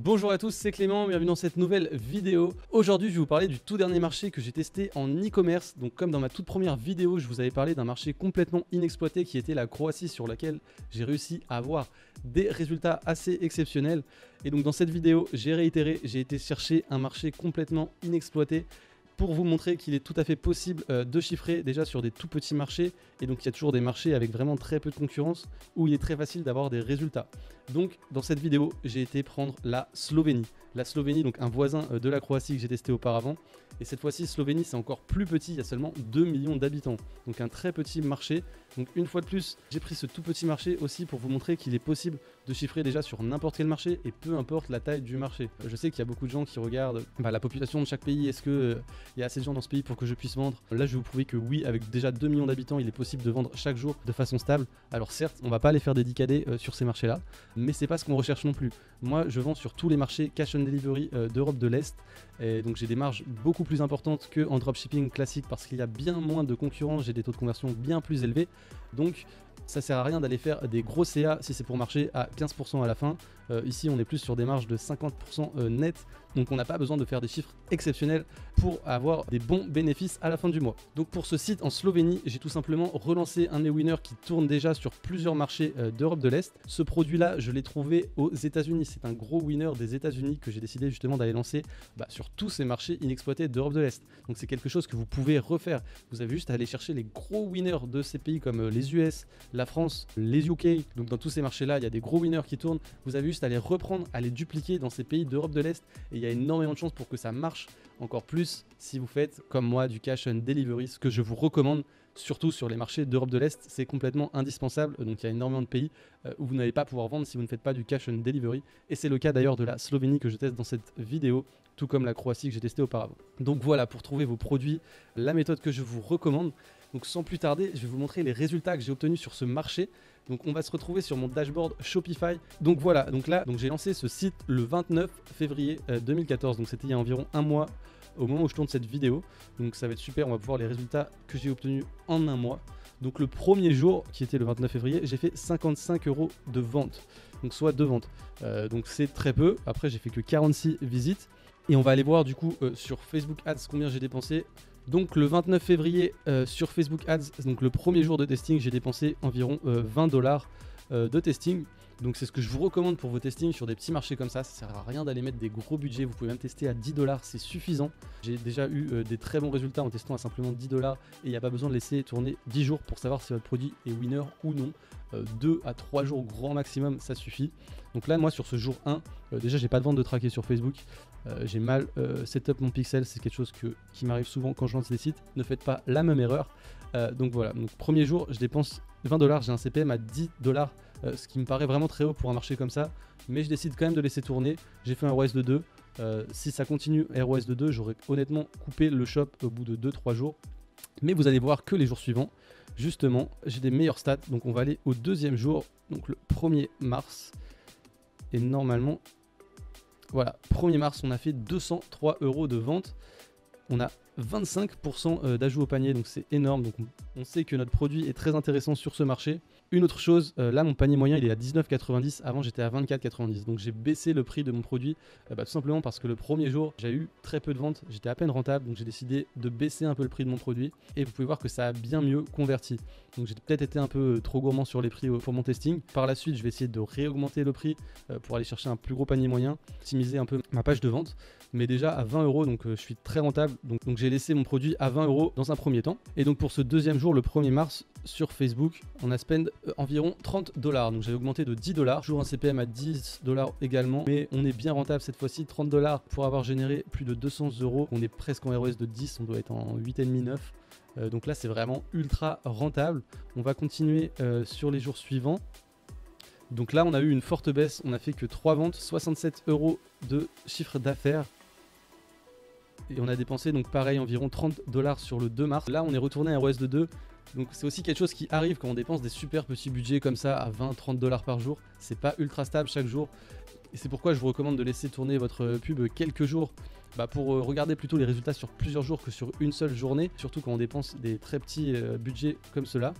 Bonjour à tous, c'est Clément, bienvenue dans cette nouvelle vidéo. Aujourd'hui, je vais vous parler du tout dernier marché que j'ai testé en e-commerce. Donc comme dans ma toute première vidéo, je vous avais parlé d'un marché complètement inexploité qui était la Croatie, sur laquelle j'ai réussi à avoir des résultats assez exceptionnels. Et donc dans cette vidéo, j'ai réitéré, j'ai été chercher un marché complètement inexploité pour vous montrer qu'il est tout à fait possible de chiffrer déjà sur des tout petits marchés. Et donc il y a toujours des marchés avec vraiment très peu de concurrence où il est très facile d'avoir des résultats. Donc dans cette vidéo, j'ai été prendre la Slovénie. La Slovénie, donc un voisin de la Croatie que j'ai testé auparavant. Et cette fois-ci, Slovénie, c'est encore plus petit, il y a seulement 2 millions d'habitants. Donc un très petit marché. Donc une fois de plus, j'ai pris ce tout petit marché aussi pour vous montrer qu'il est possible de chiffrer déjà sur n'importe quel marché et peu importe la taille du marché. Je sais qu'il y a beaucoup de gens qui regardent la population de chaque pays, est-ce qu'il y a assez de gens dans ce pays pour que je puisse vendre? Là, je vais vous prouver que oui, avec déjà 2 millions d'habitants, il est possible de vendre chaque jour de façon stable. Alors certes, on va pas aller faire des décadés sur ces marchés-là, mais c'est pas ce qu'on recherche non plus. Moi, je vends sur tous les marchés cash on delivery d'Europe de l'Est. Et donc j'ai des marges beaucoup plus importantes qu'en dropshipping classique parce qu'il y a bien moins de concurrents, j'ai des taux de conversion bien plus élevés. Donc ça sert à rien d'aller faire des gros CA si c'est pour marcher à 15% à la fin. Ici on est plus sur des marges de 50% net, donc on n'a pas besoin de faire des chiffres exceptionnels pour avoir des bons bénéfices à la fin du mois. Donc pour ce site en Slovénie, j'ai tout simplement relancé un e-winner qui tourne déjà sur plusieurs marchés d'Europe de l'Est. Ce produit là, je l'ai trouvé aux États-Unis, c'est un gros winner des États-Unis que j'ai décidé justement d'aller lancer sur tous ces marchés inexploités d'Europe de l'Est. Donc c'est quelque chose que vous pouvez refaire. Vous avez juste à aller chercher les gros winners de ces pays comme les US, la France, les UK. Donc dans tous ces marchés là, il y a des gros winners qui tournent. Vous avez juste à les reprendre, à les dupliquer dans ces pays d'Europe de l'Est et il y a énormément de chances pour que ça marche encore plus si vous faites comme moi du cash on delivery, ce que je vous recommande. Surtout sur les marchés d'Europe de l'Est, c'est complètement indispensable. Donc il y a énormément de pays où vous n'allez pas pouvoir vendre si vous ne faites pas du cash on delivery. Et c'est le cas d'ailleurs de la Slovénie que je teste dans cette vidéo, tout comme la Croatie que j'ai testé auparavant. Donc voilà, pour trouver vos produits, la méthode que je vous recommande. Donc sans plus tarder, je vais vous montrer les résultats que j'ai obtenus sur ce marché. Donc on va se retrouver sur mon dashboard Shopify. Donc voilà, donc j'ai lancé ce site le 29 février 2014. Donc c'était il y a environ un mois au moment où je tourne cette vidéo. Donc ça va être super, on va pouvoir les résultats que j'ai obtenus en un mois. Donc le premier jour, qui était le 29 février, j'ai fait 55 € de vente. Donc soit 2 ventes. Donc c'est très peu. Après j'ai fait que 46 visites. Et on va aller voir du coup sur Facebook Ads combien j'ai dépensé. Donc le 29 février sur Facebook Ads, donc le premier jour de testing, j'ai dépensé environ 20 $ de testing. Donc c'est ce que je vous recommande pour vos testings sur des petits marchés comme ça. Ça sert à rien d'aller mettre des gros budgets, vous pouvez même tester à 10 $, c'est suffisant. J'ai déjà eu des très bons résultats en testant à simplement 10 $ et il n'y a pas besoin de laisser tourner 10 jours pour savoir si votre produit est winner ou non. 2 à 3 jours grand maximum, ça suffit. Donc là moi sur ce jour 1, déjà j'ai pas de vente de traquer sur Facebook. J'ai mal setup mon pixel, c'est quelque chose qui m'arrive souvent quand je lance des sites. Ne faites pas la même erreur. Donc voilà, donc premier jour je dépense 20 $, j'ai un CPM à 10 $, ce qui me paraît vraiment très haut pour un marché comme ça, mais je décide quand même de laisser tourner. J'ai fait un ROAS de 2, si ça continue ROAS de 2, j'aurais honnêtement coupé le shop au bout de 2-3 jours, mais vous allez voir que les jours suivants, justement, j'ai des meilleurs stats. Donc on va aller au deuxième jour, donc le 1er mars, et normalement, voilà, 1er mars, on a fait 203 € de vente. On a 25% d'ajout au panier, donc c'est énorme. Donc on sait que notre produit est très intéressant sur ce marché. Une autre chose, là mon panier moyen il est à 19,90, avant j'étais à 24,90. Donc j'ai baissé le prix de mon produit tout simplement parce que le premier jour j'ai eu très peu de ventes, j'étais à peine rentable, donc j'ai décidé de baisser un peu le prix de mon produit et vous pouvez voir que ça a bien mieux converti. Donc j'ai peut-être été un peu trop gourmand sur les prix pour mon testing. Par la suite je vais essayer de réaugmenter le prix pour aller chercher un plus gros panier moyen, optimiser un peu ma page de vente, mais déjà à 20 €, donc je suis très rentable. Donc j'ai laissé mon produit à 20 € dans un premier temps. Et donc pour ce deuxième jour, le 1er mars, sur Facebook, on a spend environ 30 $. Donc j'ai augmenté de 10 $, toujours un CPM à 10 $ également, mais on est bien rentable cette fois-ci. 30 $ pour avoir généré plus de 200 €. On est presque en ROS de 10, on doit être en 8,5-9. Donc là c'est vraiment ultra rentable. On va continuer sur les jours suivants. Donc là on a eu une forte baisse, on a fait que 3 ventes, 67 € de chiffre d'affaires. Et on a dépensé donc pareil environ 30 $ sur le 2 mars. Là on est retourné à un ROS de 2. Donc c'est aussi quelque chose qui arrive quand on dépense des super petits budgets comme ça à 20-30 $ par jour. C'est pas ultra stable chaque jour. Et c'est pourquoi je vous recommande de laisser tourner votre pub quelques jours pour regarder plutôt les résultats sur plusieurs jours que sur une seule journée. Surtout quand on dépense des très petits budgets comme cela.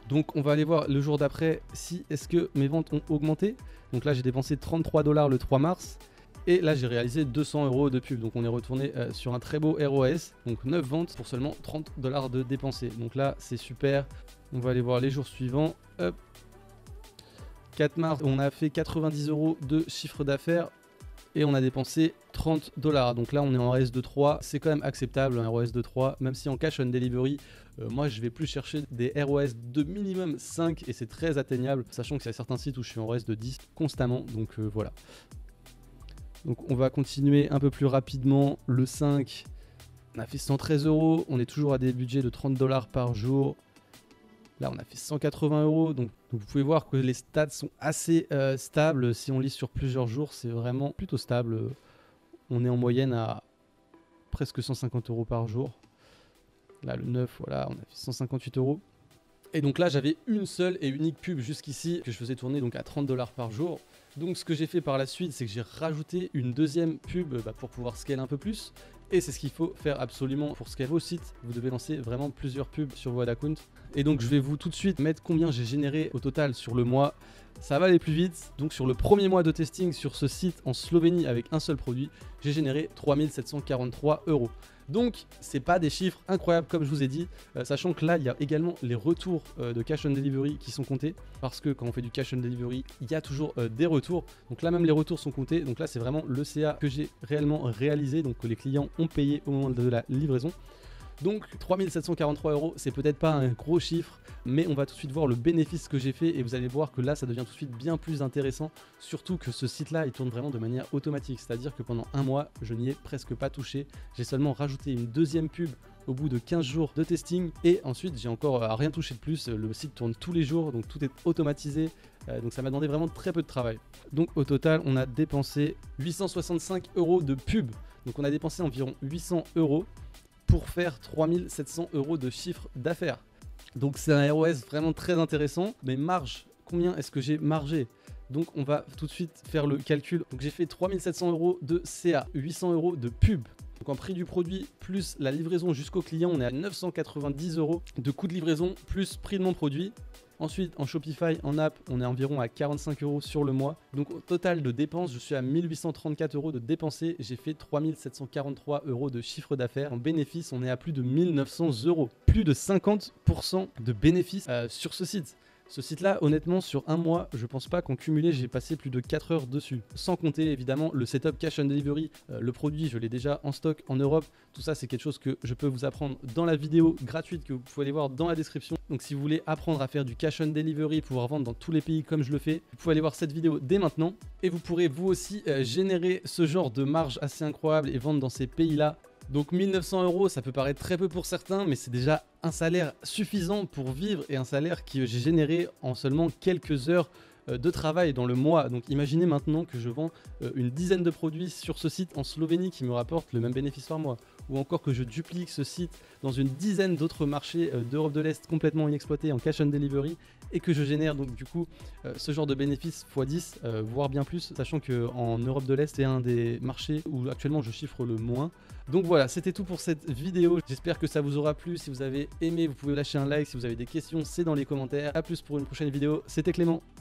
Donc on va aller voir le jour d'après si est-ce que mes ventes ont augmenté. Donc là j'ai dépensé 33 $ le 3 mars. Et là j'ai réalisé 200 € de pub. Donc on est retourné sur un très beau ROAS. Donc 9 ventes pour seulement 30 $ de dépensés. Donc là c'est super. On va aller voir les jours suivants. Hop. 4 mars, on a fait 90 € de chiffre d'affaires. Et on a dépensé 30 $. Donc là on est en ROAS de 3. C'est quand même acceptable un ROAS de 3. Même si en cash on delivery, moi je vais plus chercher des ROAS de minimum 5. Et c'est très atteignable. Sachant qu'il y a certains sites où je suis en ROAS de 10 constamment. Donc voilà. Donc on va continuer un peu plus rapidement. Le 5, on a fait 113 €. On est toujours à des budgets de 30 $ par jour. Là on a fait 180 €. Donc vous pouvez voir que les stats sont assez stables. Si on lit sur plusieurs jours, c'est vraiment plutôt stable. On est en moyenne à presque 150 € par jour. Là le 9, voilà, on a fait 158 €. Et donc là j'avais une seule et unique pub jusqu'ici que je faisais tourner donc à 30 $ par jour. Donc ce que j'ai fait par la suite, c'est que j'ai rajouté une deuxième pub pour pouvoir scaler un peu plus. Et c'est ce qu'il faut faire absolument pour scaler vos sites. Vous devez lancer vraiment plusieurs pubs sur vos ad accounts. Et donc je vais vous tout de suite mettre combien j'ai généré au total sur le mois. Ça va aller plus vite. Donc sur le premier mois de testing sur ce site en Slovénie avec un seul produit, j'ai généré 3 743 €. Donc c'est pas des chiffres incroyables comme je vous ai dit, sachant que là il y a également les retours de cash on delivery qui sont comptés, parce que quand on fait du cash on delivery il y a toujours des retours, donc là même les retours sont comptés. Donc là c'est vraiment le CA que j'ai réellement réalisé, donc que les clients ont payé au moment de la livraison. Donc 3 743 €, c'est peut-être pas un gros chiffre, mais on va tout de suite voir le bénéfice que j'ai fait et vous allez voir que là ça devient tout de suite bien plus intéressant, surtout que ce site là il tourne vraiment de manière automatique, c'est-à-dire que pendant un mois je n'y ai presque pas touché. J'ai seulement rajouté une deuxième pub au bout de 15 jours de testing et ensuite j'ai encore rien touché de plus. Le site tourne tous les jours, donc tout est automatisé, donc ça m'a demandé vraiment très peu de travail. Donc au total on a dépensé 865 € de pub, donc on a dépensé environ 800 € pour faire 3 700 € de chiffre d'affaires. Donc c'est un ROAS vraiment très intéressant. Mais marge, combien est-ce que j'ai margé? Donc on va tout de suite faire le calcul. Donc j'ai fait 3 700 € de CA, 800 € de pub. Donc en prix du produit plus la livraison jusqu'au client, on est à 990 € de coût de livraison plus prix de mon produit. Ensuite, en Shopify, en app, on est environ à 45 € sur le mois. Donc au total de dépenses, je suis à 1834 € de dépensés. J'ai fait 3 743 € de chiffre d'affaires. En bénéfice, on est à plus de 1900 €. Plus de 50% de bénéfices sur ce site. Ce site-là, honnêtement, sur un mois, je pense pas qu'en cumulé, j'ai passé plus de 4 heures dessus. Sans compter évidemment le setup cash on delivery. Le produit, je l'ai déjà en stock en Europe. Tout ça, c'est quelque chose que je peux vous apprendre dans la vidéo gratuite que vous pouvez aller voir dans la description. Donc si vous voulez apprendre à faire du cash on delivery, pouvoir vendre dans tous les pays comme je le fais, vous pouvez aller voir cette vidéo dès maintenant. Et vous pourrez vous aussi générer ce genre de marge assez incroyable et vendre dans ces pays-là. Donc 1900 €, ça peut paraître très peu pour certains, mais c'est déjà un salaire suffisant pour vivre et un salaire que j'ai généré en seulement quelques heures de travail dans le mois. Donc imaginez maintenant que je vends une dizaine de produits sur ce site en Slovénie qui me rapportent le même bénéfice par mois, ou encore que je duplique ce site dans une dizaine d'autres marchés d'Europe de l'Est complètement inexploités en cash on delivery et que je génère donc du coup ce genre de bénéfice x 10 voire bien plus, sachant qu'en Europe de l'Est c'est un des marchés où actuellement je chiffre le moins. Donc voilà, c'était tout pour cette vidéo. J'espère que ça vous aura plu. Si vous avez aimé, vous pouvez lâcher un like. Si vous avez des questions, c'est dans les commentaires. A plus pour une prochaine vidéo. C'était Clément.